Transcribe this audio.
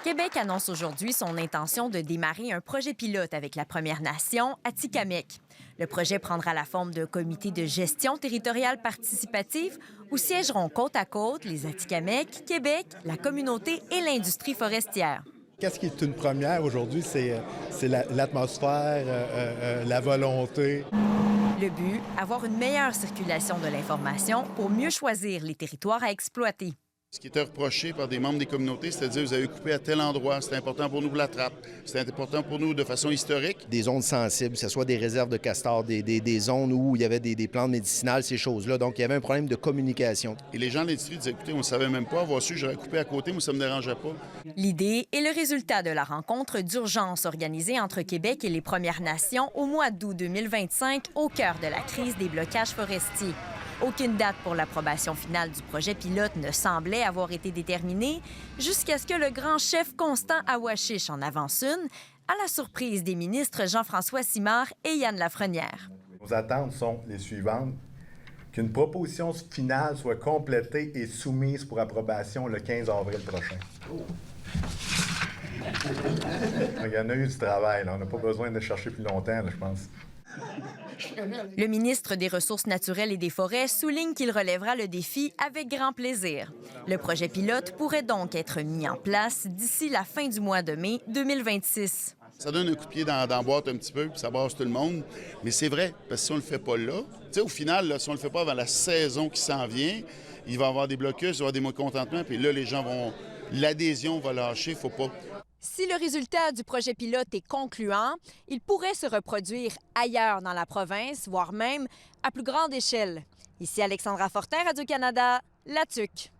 Québec annonce aujourd'hui son intention de démarrer un projet pilote avec la Première Nation, Atikamekw. Le projet prendra la forme d'un comité de gestion territoriale participative où siégeront côte à côte les Atikamekw, Québec, la communauté et l'industrie forestière. Qu'est-ce qui est une première aujourd'hui, c'est l'atmosphère, la volonté. Le but, avoir une meilleure circulation de l'information pour mieux choisir les territoires à exploiter. Ce qui était reproché par des membres des communautés, c'est-à-dire vous avez coupé à tel endroit, c'est important pour nous pour la trappe, c'est important pour nous de façon historique. Des zones sensibles, que ce soit des réserves de castors, des zones où il y avait des plantes médicinales, ces choses-là. Donc, il y avait un problème de communication. Et les gens de l'industrie disaient, écoutez, on ne savait même pas, avoir su, j'aurais coupé à côté, moi, ça ne me dérangeait pas. L'idée est le résultat de la rencontre d'urgence organisée entre Québec et les Premières Nations au mois d'août 2025, au cœur de la crise des blocages forestiers. Aucune date pour l'approbation finale du projet pilote ne semblait avoir été déterminée jusqu'à ce que le grand chef Constant Awashish en avance une, à la surprise des ministres Jean-François Simard et Yann Lafrenière. Nos attentes sont les suivantes. Qu'une proposition finale soit complétée et soumise pour approbation le 15 avril prochain. Il y en a eu du travail, là. On n'a pas besoin de chercher plus longtemps, là, je pense. Le ministre des Ressources naturelles et des Forêts souligne qu'il relèvera le défi avec grand plaisir. Le projet pilote pourrait donc être mis en place d'ici la fin du mois de mai 2026. Ça donne un coup de pied dans la boîte un petit peu, puis ça brasse tout le monde. Mais c'est vrai, parce que si on ne le fait pas là, au final, là, si on ne le fait pas avant la saison qui s'en vient, il va y avoir des blocus, il va y avoir des mécontentements, puis là, les gens vont... L'adhésion va lâcher, il ne faut pas. Si le résultat du projet pilote est concluant, il pourrait se reproduire ailleurs dans la province, voire même à plus grande échelle. Ici Alexandra Fortin, Radio-Canada, La Tuque.